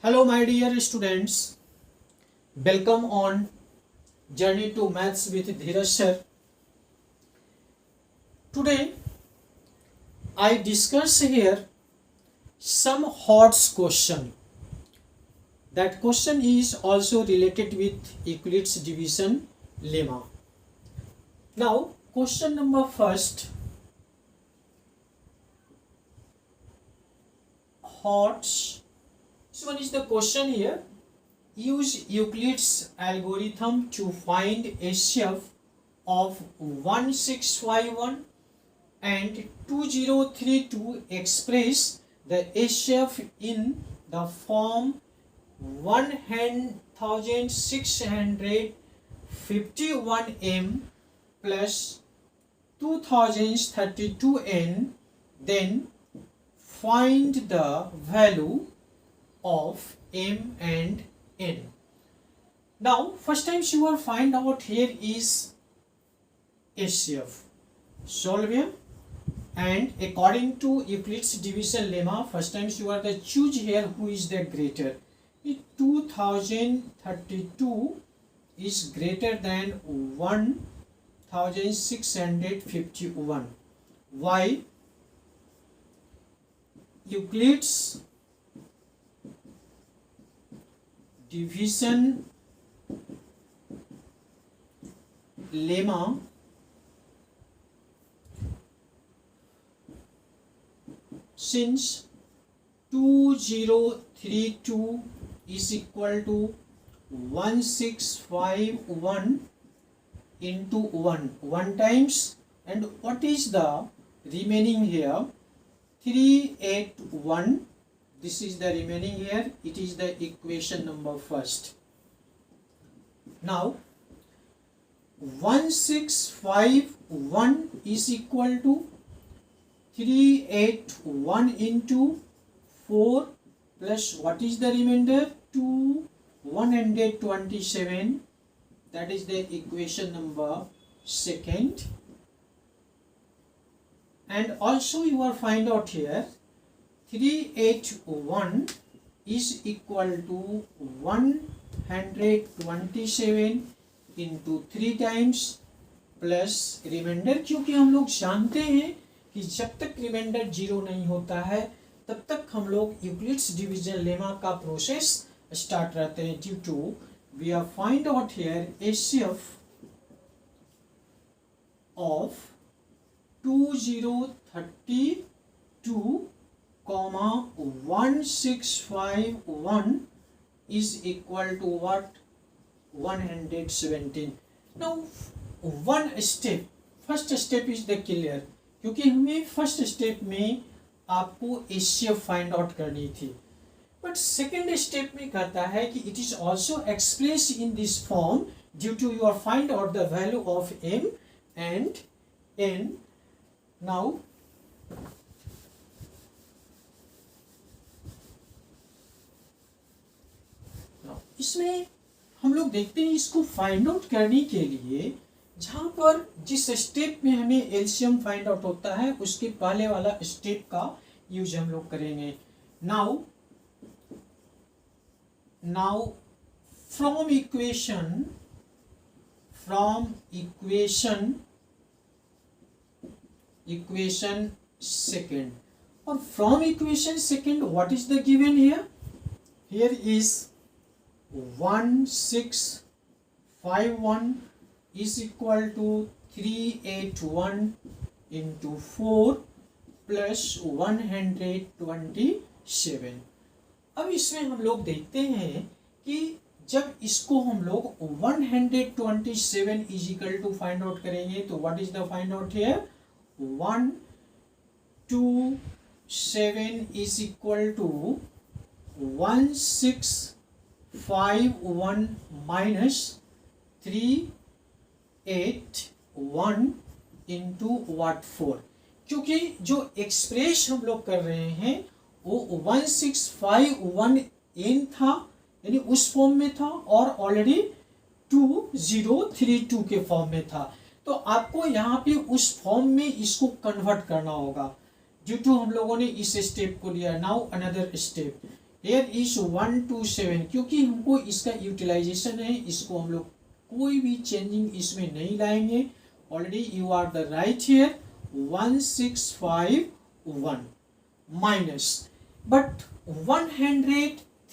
Hello, my dear students. Welcome on Journey to Maths with Dheeraj sir. Today, I discuss here some hot question. That question is also related with Euclid's division lemma. Now, question number first. Hots. This one is the question here. Use Euclid's algorithm to find HCF of 1651 and 2032. Express the HCF in the form 1651m plus 2032n. Then find the value of m and n. Now, first time you will find out here is HCF. Solve here, and according to Euclid's division lemma, first time you are the choose here who is the greater. 2032 is greater than 1651. Why? Euclid's division lemma since 2032 is equal to 1651 into 1 times, and what is the remaining here? 381. This is the remaining here. It is the equation number first. Now 1651 is equal to 381 into 4 plus what is the remainder? 127. That is the equation number second. And also you will find out here 381 is equal to 127 into 3 times plus reminder, क्योंकि हम लोग जानते हैं कि जब तक remainder zero नहीं होता है तब तक हम लोग यूक्लिड्स डिवीजन लेमा का प्रोसेस स्टार्ट रहते हैं. Due to we are find out here HCF of 2032 1651 is equal to what? 117. Now one step, first step is the clear, क्योंकि हमें फर्स्ट स्टेप में आपको HCF फाइंड आउट करनी थी. But second step में कहता है कि it is also express in this form due to you are find out the value of m and n. Now इसमें हम लोग देखते हैं इसको फाइंड आउट करने के लिए जहां पर जिस स्टेप में हमें एलसीएम फाइंड आउट होता है उसके पहले वाला स्टेप का यूज हम लोग करेंगे. नाउ फ्रॉम इक्वेशन सेकेंड, और from equation second what is the given here? Here is 1651 is equal to 381 into 4 plus 127. अब इसमें हम लोग देखते हैं कि जब इसको हम लोग 127 is equal to find out करेंगे तो what is the find out here? 127 is equal to 1651 minus 381 into what? 4. क्योंकि जो एक्सप्रेस हम लोग कर रहे हैं वो 1651n था, यानी उस फॉर्म में था, और ऑलरेडी 2032 के फॉर्म में था. तो आपको यहाँ पे उस फॉर्म में इसको कन्वर्ट करना होगा. ड्यू टू हम लोगों ने इस स्टेप को लिया. Now another step, here is 127, क्योंकि हमको इसका यूटिलाइजेशन है, इसको हम लोग कोई भी चेंजिंग इसमें नहीं लाएंगे. Already you are the right here. 1651 minus, but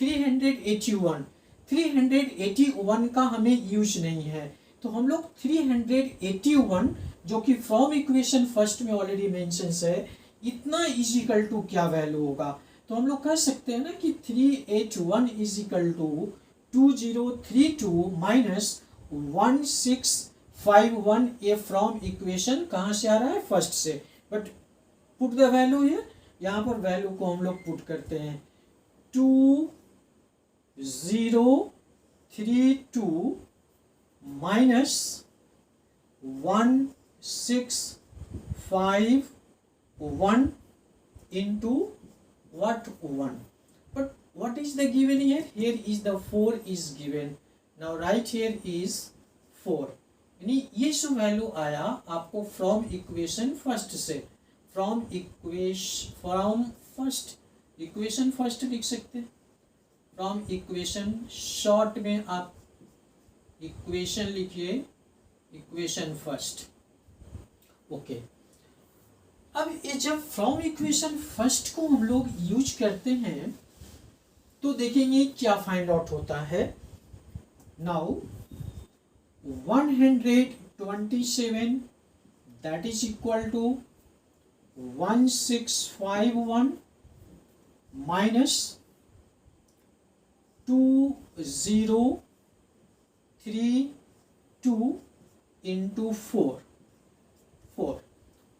381 का हमें यूज नहीं है, तो हम लोग 381 जो कि फ्रॉम इक्वेशन फर्स्ट में ऑलरेडी मेंशन है, इतना इज इक्वल टू क्या वैल्यू होगा. तो हम लोग कह सकते हैं ना कि 381 is equal to 2032 minus 1651. A from equation कहाँ से आ रहा है, फर्स्ट से. But put the value here, यहाँ पर वैल्यू को हम लोग पुट करते हैं. 2032 minus 1651 into what 1. But what is the given here? Here is the 4 is given. Now right here is 4. यानी ये जो वैल्यू आया आपको फ्रॉम इक्वेशन फर्स्ट से, फ्रॉम फर्स्ट इक्वेशन फर्स्ट लिख सकते हैं. फ्रॉम इक्वेशन शॉर्ट में आप इक्वेशन लिखिए, इक्वेशन फर्स्ट. ओके, अब ये जब फ्रॉम इक्वेशन फर्स्ट को हम लोग यूज करते हैं तो देखेंगे क्या फाइंड आउट होता है. Now 127 that is equal to 1651 minus 2032 into 4.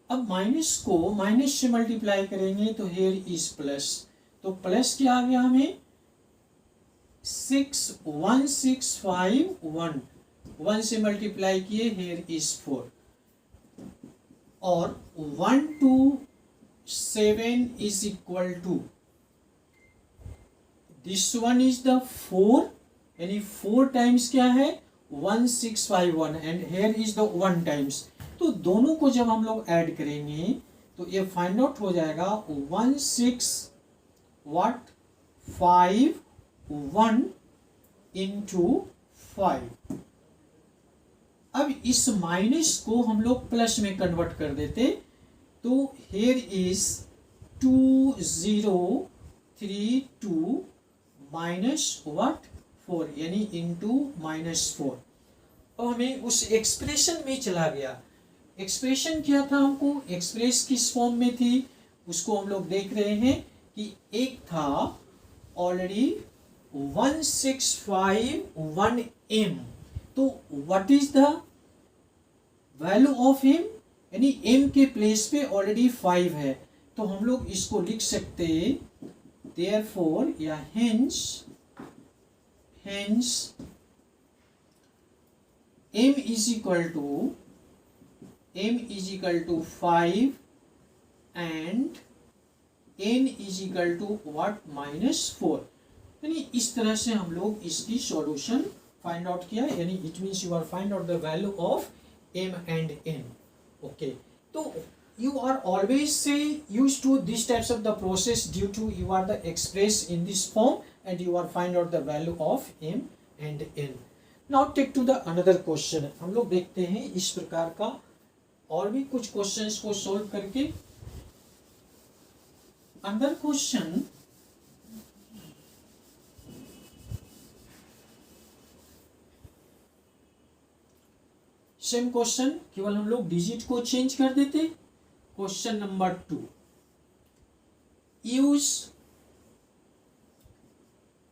अब माइनस को माइनस से मल्टीप्लाई करेंगे तो हेयर इज प्लस. तो प्लस क्या आ गया हमें 1651 1 से मल्टीप्लाई किए, हेयर इज 4. और 127 is equal to this one is the 4, यानी 4 टाइम्स क्या है 1651 and here is the 1 times. तो दोनों को जब हम लोग ऐड करेंगे तो ये फाइंड आउट हो जाएगा 1651 इंटू 5. अब इस माइनस को हम लोग प्लस में कन्वर्ट कर देते तो हेयर इज 2032 माइनस व्हाट 4, यानी इंटू -4. और हमें उस एक्सप्रेशन में चला गया. एक्सप्रेशन क्या था, हमको एक्सप्रेस किस फॉर्म में थी उसको हम लोग देख रहे हैं कि एक था ऑलरेडी 1651m. तो what is the value of m, यानी m के प्लेस पे ऑलरेडी 5 है, तो हम लोग इसको लिख सकते देयरफॉर या hence m is equal to 5 and n is equal to what -4. यानी इस तरह से हम लोग इसकी सॉल्यूशन फाइंड आउट किया, यानी it means you are find out the value of m and n. Okay, तो you are always say used to these types of the process due to you are the express in this form and you are find out the value of m and n. Now take to the another question. हम लोग देखते हैं इस प्रकार का और भी कुछ क्वेश्चंस को सोल्व करके. अंदर क्वेश्चन सेम क्वेश्चन, केवल हम लोग डिजिट को चेंज कर देते. Question number 2, use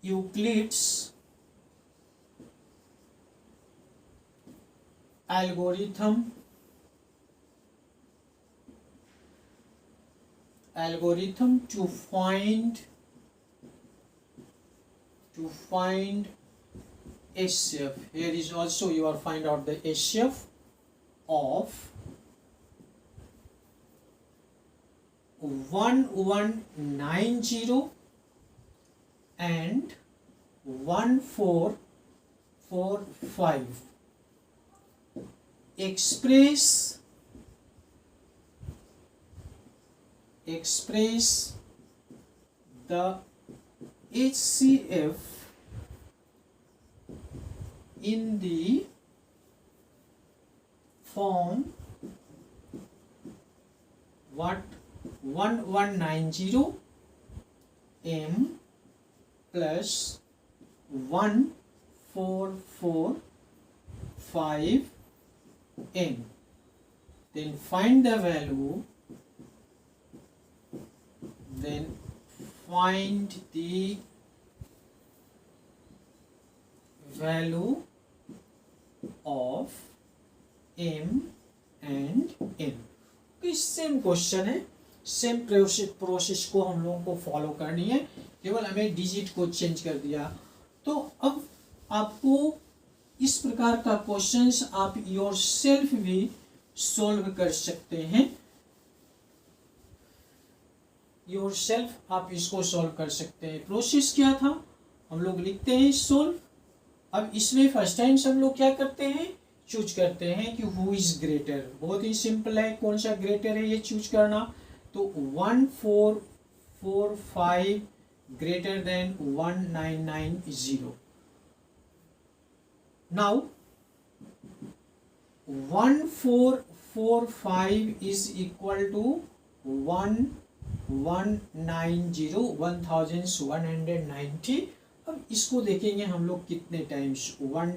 Euclid's algorithm to find HCF. Here is also you are find out the HCF of 1190 and 1445. Express the HCF in the form what 1190 m plus 1445 n. Then find the value. Then find the value of m and n. Same question है, same process को हम लोगों को follow करनी है, केवल हमें digit को चेंज कर दिया। तो अब आपको इस प्रकार का क्वेश्चंस आप योरसेल्फ भी सॉल्व कर सकते हैं, योरसेल्फ आप इसको सॉल्व कर सकते हैं। प्रोसेस क्या था, हम लोग लिखते हैं सॉल्व। अब इसमें फर्स्ट टाइम हम लोग क्या करते हैं, चूज करते हैं कि हु इज ग्रेटर। बहुत ही सिंपल है, कौन सा ग्रेटर है ये चूज करना। तो 1445 greater than 1990। Now 1445 is equal to 1190 1190। अब इसको देखेंगे हम लोग कितने टाइम्स, वन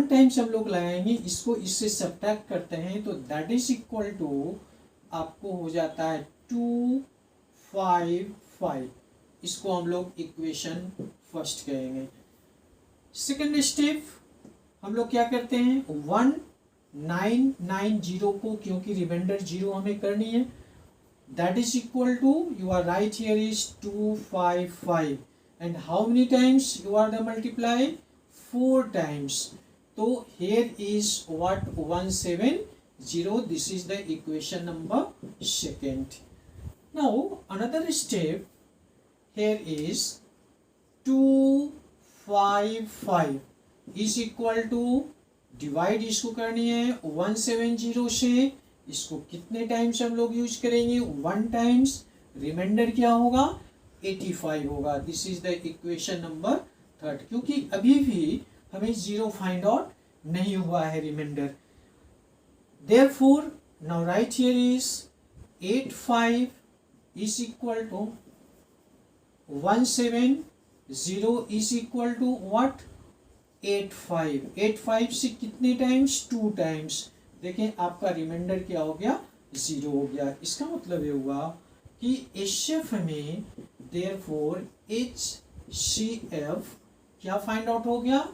टाइम्स हम लोग लगाएंगे, इसको इससे सब्ट्रैक्ट करते हैं तो दैट इज इक्वल टू आपको हो जाता है 255। इसको हम लोग इक्वेशन फर्स्ट कहेंगे। सेकंड स्टेप हम लोग क्या करते हैं, 1990 को, क्योंकि रिमाइंडर 0 हमें करनी है, that is equal to, you are right here is 255 and how many times you are the multiply, 4 times. तो here is what 170, this is the equation number second. Now another step here is 255 is equal to, divide इसको करनी है 170 से, इसको कितने times हम लोग use करेंगे, 1 टाइम्स, रिमाइंडर क्या होगा 85 होगा। This is the equation number third, क्योंकि अभी भी हमें 0 फाइंड आउट नहीं हुआ है reminder. Therefore now right here is 85 is equal to 170 is equal to what, 85 से कितने टाइम्स, 2 टाइम्स। देखें आपका रिमाइंडर क्या हो गया, 0 हो गया। इसका मतलब ये हुआ कि HCF में therefore HCF क्या फाइंड आउट हो गया,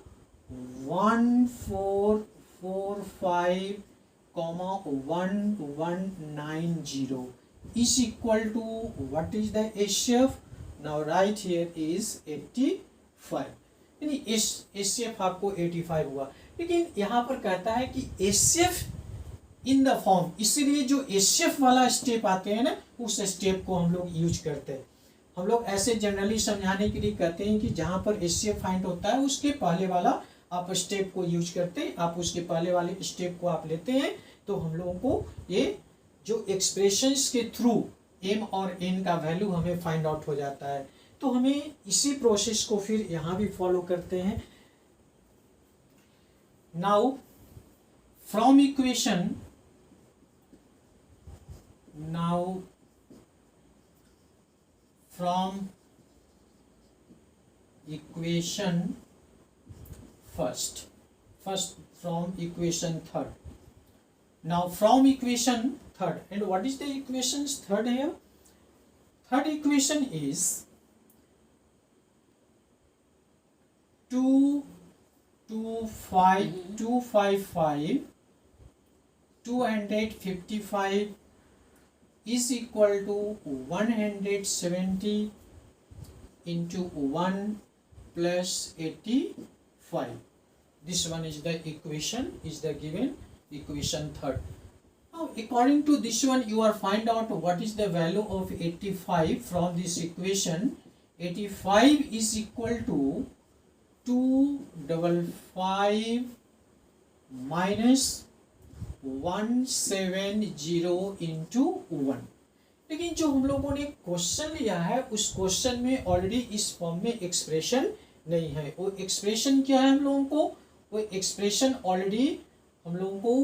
1445, 1190 is equal to what is the HCF, now right here is 85, यानी HCF आपको 85 हुआ। लेकिन यहाँ पर कहता है कि HCF इन द फॉर्म, इसलिए जो HCF वाला स्टेप आते हैं ना, उस स्टेप को हम लोग यूज करते हैं। हम लोग ऐसे जनरली समझाने के लिए कहते हैं कि जहाँ पर HCF फाइंड होता है उसके पहले वाला आप स्टेप को यूज करते हैं, आप उसके पहले वाले स्टेप को आप लेते हैं, तो हम लोगों को ये जो एक्सप्रेशंस के थ्रू m और n का वैल्यू हमें फाइंड आउट हो जाता है। तो हमें इसी प्रोसेस को फिर यहाँ भी फॉलो करते हैं। Now from equation, first from equation third. Now from equation third, and what is the equations third here? Third equation is 255 is equal to 170 into 1 plus 85. This one is the equation, is the given equation third. Now according to this one, you are find out what is the value of 85 from this equation. 85 is equal to 255 minus 170 into 1. लेकिन जो हम लोगों ने question लिया है उस question में already इस फॉर्म में एक्सप्रेशन नहीं है। वो एक्सप्रेशन क्या है हम लोगों को, वो एक्सप्रेशन ऑलरेडी हम लोगों को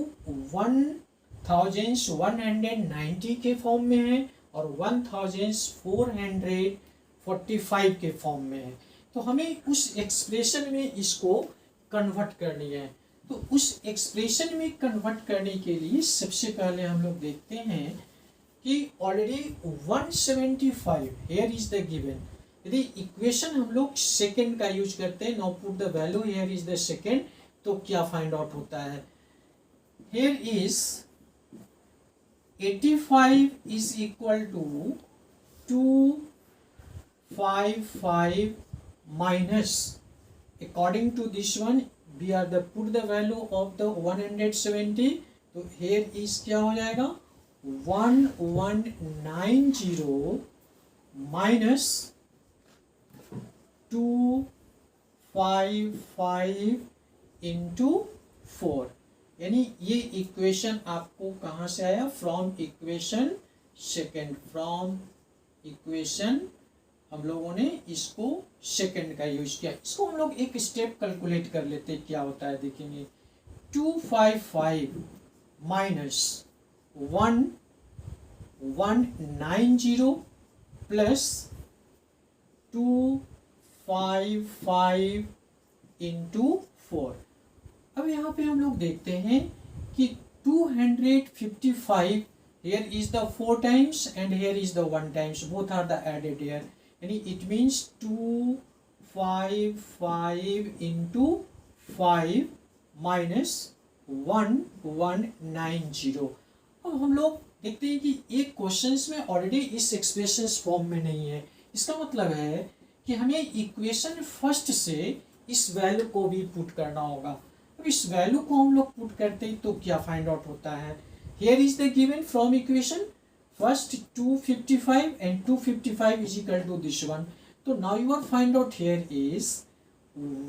1190 के फॉर्म में है और 1445 के फॉर्म में है। तो हमें उस एक्सप्रेशन में इसको कन्वर्ट करनी है। तो उस एक्सप्रेशन में कन्वर्ट करने के लिए सबसे पहले हम लोग देखते हैं कि already 175 here is the given. यदि इक्वेशन हम लोग सेकेंड का यूज करते हैं, now put the value here is the second, तो क्या फाइंड आउट होता है, here is 85 is equal to 255 minus, according to this one we are the put the value of the 170, तो here is क्या हो जाएगा 1190 minus 255 into 4, यानी ये इक्वेशन आपको कहाँ से आया, from equation second, from equation हम लोगों ने इसको सेकंड का यूज किया। इसको हम लोग एक स्टेप कैलकुलेट कर लेते हैं क्या होता है, देखेंगे 255 माइनस 1190 प्लस 255 इंटू 4। अब यहाँ पे हम लोग देखते हैं कि 255 here is the 4 times and here is the 1 times, both are the added here, यानी it means 255 into 5 minus 1190। अब हम लोग देखते हैं कि एक क्वेश्चंस में ऑलरेडी इस एक्सप्रेशन फॉर्म में नहीं है। इसका मतलब है कि हमें इक्वेशन फर्स्ट से इस वैल्यू को भी पुट करना होगा। अब इस वैल्यू को हम लोग पुट करते हैं तो क्या फाइंड आउट होता है, here is the given from equation first 255 and 255 is equal to this one, so now your find out here is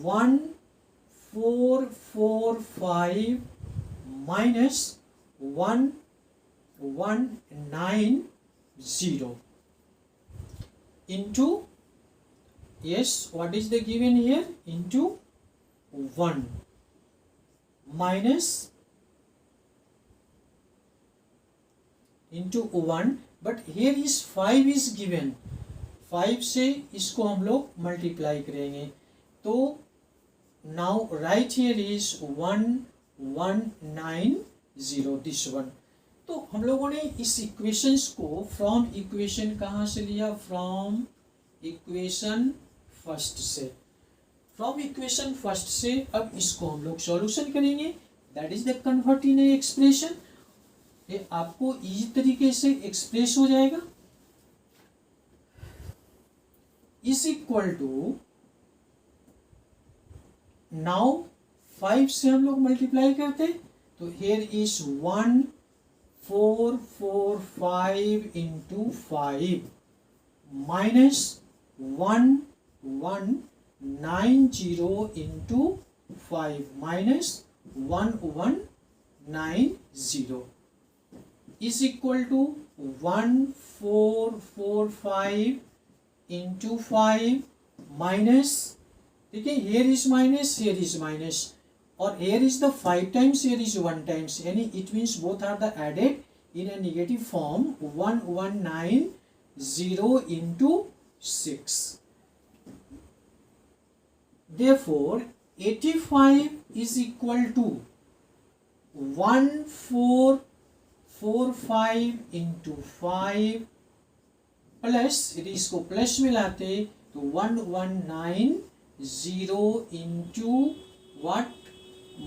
1445 minus 1190 into, yes, what is the given here, into 1 minus into 1, but here is 5 is given, 5 से इसको हम लोग multiply करेंगे, तो now right here is 1190 this one। तो हम लोगों ने इस इक्वेशंस को फ्रॉम इक्वेशन कहाँ से लिया, फ्रॉम इक्वेशन फर्स्ट से, फ्रॉम इक्वेशन फर्स्ट से। अब इसको हम लोग सॉल्यूशन करेंगे, that is the convert in expression. ये आपको इजी तरीके से एक्सप्रेस हो जाएगा, इज इक्वल टू, नाउ 5 से हम लोग मल्टीप्लाई करते तो here is 1445 into 5 minus 1190 into 5 minus 1190 is equal to 1445 into 5 minus, देखिए here is minus, here is minus, और here is the 5 times, here is 1 times, यानी it means both are the added in a negative form, 1190 into 6, therefore 85 is equal to 1445 into 5 plus, यदि इसको plus में लाते तो 1190 into what,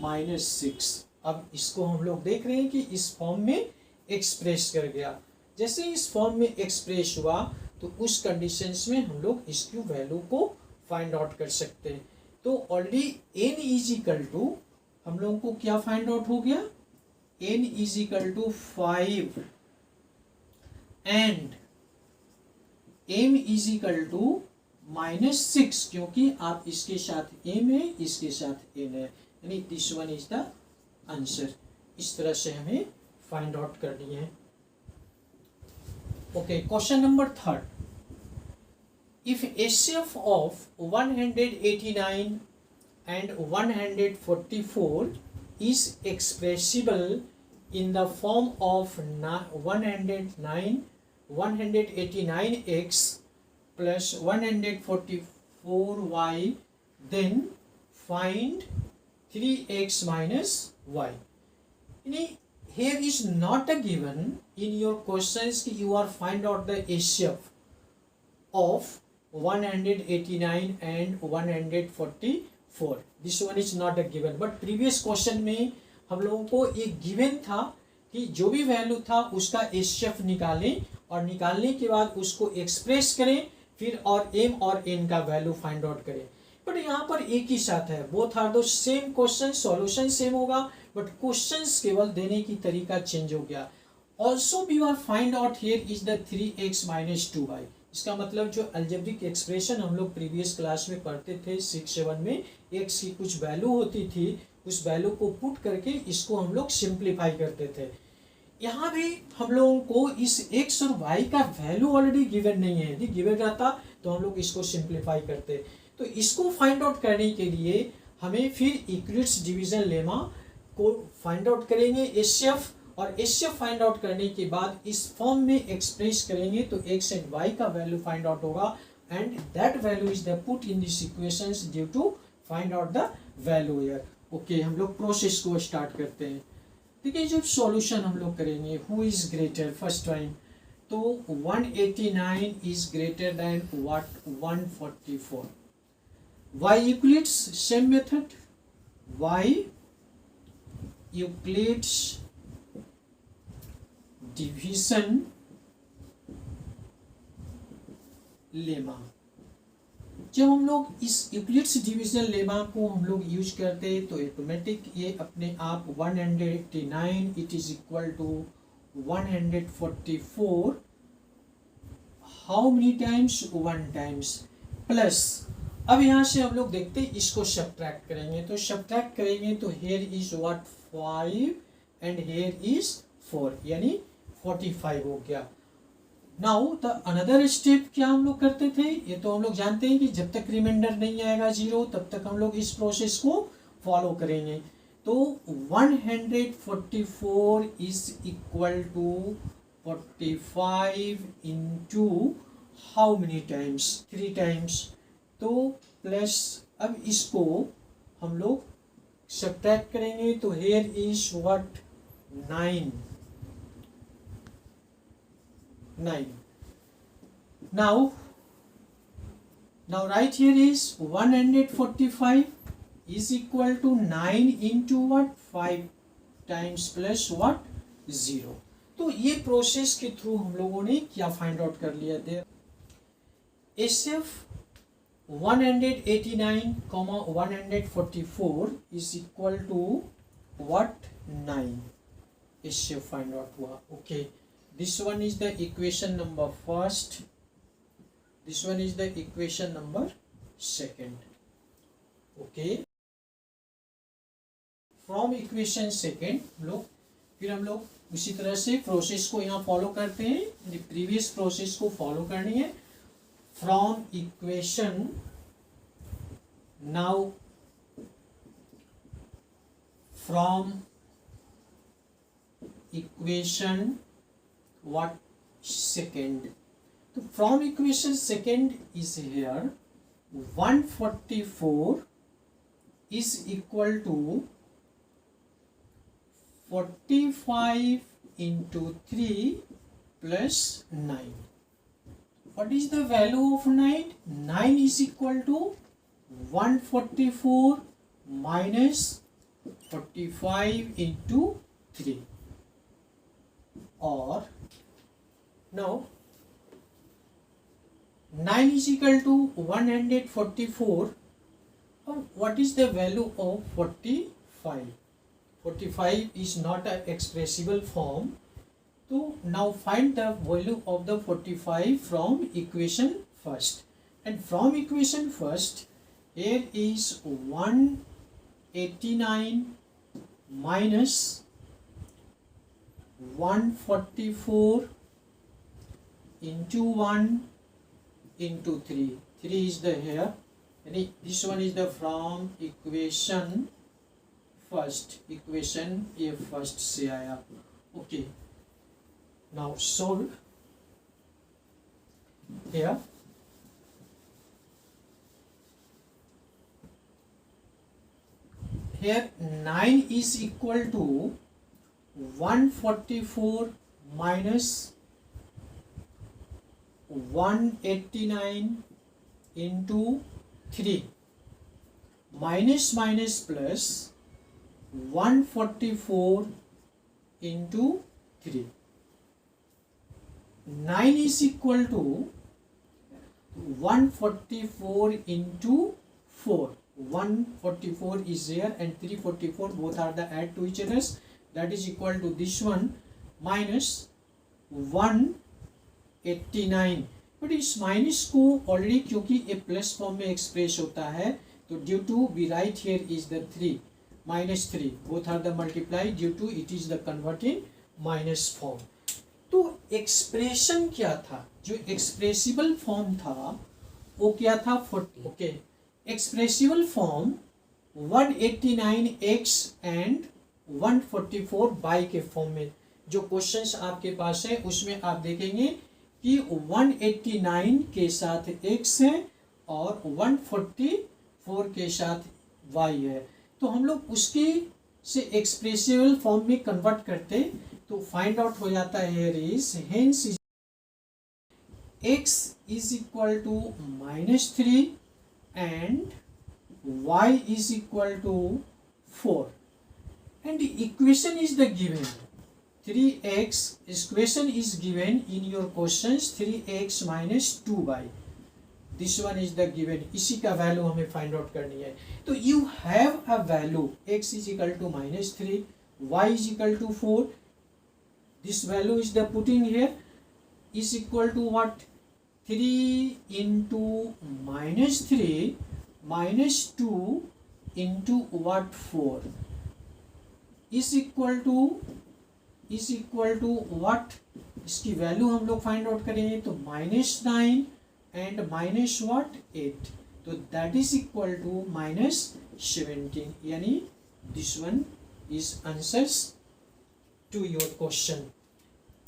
-6। अब इसको हम लोग देख रहे हैं कि इस फॉर्म में एक्सप्रेस कर गया। जैसे इस फॉर्म में एक्सप्रेस हुआ तो उस कंडीशंस में हम लोग इसकी वैल्यू को फाइंड आउट कर सकते हैं। तो already n is equal to, हम लोगों को क्या फाइंड आउट हो गया, n is equal to 5 and m is equal to -6, क्योंकि आप इसके साथ m है, इसके साथ n है, यानी this one is the answer. इस तरह से हमें फाइंड आउट करनी है। Okay, question number 3rd. If HCF of 189 and 144 is expressible in the form of 189x plus 144y, then find 3x minus y. Here is not a given in your questions you are find out the HCF of 189 and 144. This one is not a given, but previous question में हम लोगों को एक given था कि जो भी value था उसका HCF निकालें और निकालने के बाद उसको एक्सप्रेस करें, फिर और m और n का वैल्यू फाइंड आउट करें. बट यहाँ पर एक ही साथ है, बोथ आर दो सेम क्वेश्चन, सॉल्यूशन सेम होगा, बट क्वेश्चंस केवल देने की तरीका चेंज हो गया. Also we are find out here is the 3x minus 2y. इसका मतलब जो अलजेब्रिक एक्सप्रेशन हम लोग प्रीवियस क्लास में पढ़ते थे 6-7 में, x की कुछ वैल्यू होती थी, उस वैल्यू को पुट करके इसको हम लोग सिंप्लीफाई करते थे. यहाँ भी हम लोगों को इस x और y का वैल्यू ऑलरेडी गिवन नहीं है. यदि गिवन रहता तो हम लोग इसको सिंप्लीफाई करते. तो इसको फाइंड आउट करने के लिए हमें फिर यूक्लिड्स डिवीजन लेमा को फाइंड आउट करेंगे, एचसीएफ, और एचसीएफ फाइंड आउट करने के बाद इस फॉर्म में एक्सप्रेस करेंगे तो x एंड y का वैल्यू फाइंड आउट होगा, and that value is the put in this equations due to find out the value here. Okay, हम लोग प्रोसेस को स्टार्ट करते हैं. देखिए, जब सॉल्यूशन हम लोग करेंगे, who is greater first time, तो 189 is greater than what 144. y Euclid's same method, y Euclid's division lemma. जब हम लोग इस यूक्लिड्स डिवीजन लेमा को हम लोग यूज करते हैं तो ऑटोमेटिक ये अपने आप 189 it is equal to 144 how many times 1 times plus. अब यहाँ से हम लोग देखते हैं इसको सब्ट्रैक्ट करेंगे, तो सब्ट्रैक्ट करेंगे तो here is what 5 and here is 4, यानी 45 हो गया. नाउ द अनदर स्टेप क्या हम लोग करते थे, ये तो हम लोग जानते हैं कि जब तक रिमाइंडर नहीं आएगा 0 तब तक हम लोग इस प्रोसेस को फॉलो करेंगे. तो 144 is equal to 45 into how many times 3 times. तो प्लस अब इसको हम लोग सब्ट्रैक्ट करेंगे तो here is what 9. Now right here is 145 is equal to 9 into what 5 times plus what 0. तो ये प्रोसेस के थ्रू हम लोगों ने क्या फाइंड आउट कर लिया there. HCF 189, 144 is equal to what 9. HCF find out हुआ. Okay, this one is the equation number first, this one is the equation number second. Okay, from equation second फिर हम लोग उसी तरह से प्रोसेस को यहाँ फॉलो करते हैं, प्रीवियस प्रोसेस को फॉलो करनी है. From equation now from equation what second, so from equation second is here 144 is equal to 45 into 3 plus 9. What is the value of 9? 9 is equal to 144 minus 45 into 3, or now 9 is equal to 144. What is the value of 45? 45 is not an expressible form. So now find the value of the 45 from equation first. And from equation first, here is 189 minus 144 into 1 into 3. 3 is the here. And this one is the from equation first. Equation A first से आया. Okay. Now solve. Here. Here 9 is equal to 144 minus 189 into 3 minus minus plus 144 into 3. 9 is equal to 144 into 4. 144 is here and 344, both are the add to each other, that is equal to this one minus 189. But इस minus को already क्योंकि a plus form में express होता है तो due to we write here is the 3 -3 both are the multiply due to it is the converting minus form. तो expression क्या था, जो एक्सप्रेसिबल फॉर्म था वो क्या था 40. Okay, expressible form 189x and 144 by के फॉर्म में. जो क्वेश्चंस आपके पास है उसमें आप देखेंगे कि 189 के साथ x है और 144 के साथ y है. तो हम लोग उसके से एक्सप्रेसिबल फॉर्म में कन्वर्ट करते तो फाइंड आउट हो जाता है here is hence x is equal to -3 and y is equal to 4 and the equation is the given 3x equation is given in your questions 3x minus 2y. This one is the given. इसी का value हमें find out करनी है. तो you have a value x is equal to -3, y is equal to 4. This value is the putting here is equal to what? 3 into -3 minus 2 into what? 4 is equal to what? इसकी value हम लोग find out करेंगे तो -9 and minus what 8, तो that is equal to -17. यानी this one is answers to your question.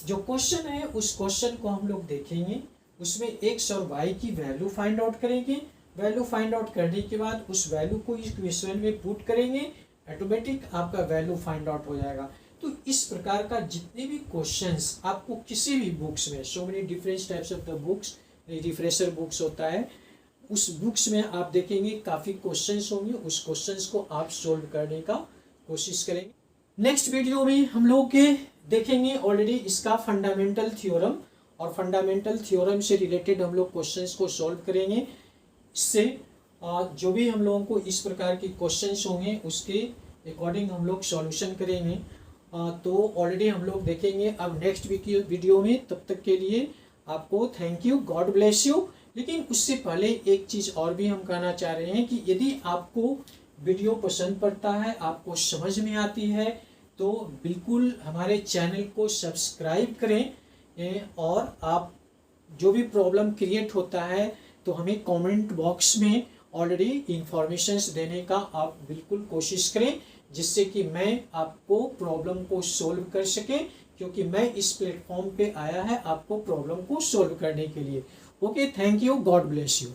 जो question है उस क्वेश्चन को हम लोग देखेंगे, उसमें x और y की वैल्यू फाइंड आउट करेंगे. वैल्यू फाइंड आउट करने के बाद उस वैल्यू को इस क्वेश्चन में पुट करेंगे, ऑटोमेटिक आपका वैल्यू फाइंड आउट हो जाएगा. तो इस प्रकार का जितने भी क्वेश्चंस आपको किसी भी बुक्स में, so many different types of the books, refresher books होता है, उस बुक्स में आप देखेंगे काफ़ी क्वेश्चंस होंगे, उस क्वेश्चंस को आप सोल्व करने का कोशिश करेंगे. नेक्स्ट वीडियो में हम लोग देखेंगे ऑलरेडी इसका फंडामेंटल थ्योरम, और फंडामेंटल थ्योरम से रिलेटेड हम लोग क्वेश्चंस को सोल्व करेंगे. इससे जो भी हम लोगों को इस प्रकार के क्वेश्चंस होंगे उसके अकॉर्डिंग हम लोग सॉल्यूशन करेंगे. तो ऑलरेडी हम लोग देखेंगे अब नेक्स्ट वीडियो में. तब तक के लिए आपको thank you, God bless you. लेकिन उससे पहले एक चीज़ और भी हम कहना चाह रहे हैं कि यदि आपको वीडियो पसंद पड़ता है, आपको समझ में आती है, तो बिल्कुल हमारे चैनल को सब्सक्राइब करें. और आप जो भी प्रॉब्लम क्रिएट होता है तो हमें कमेंट बॉक्स में ऑलरेडी इंफॉर्मेशंस देने का आप बिल्कुल कोशिश करें, जिससे कि मैं आपको प्रॉब्लम को सोल्व कर सके, क्योंकि मैं इस प्लेटफॉर्म पे आया है आपको प्रॉब्लम को सोल्व करने के लिए. Okay, thank you, God bless you.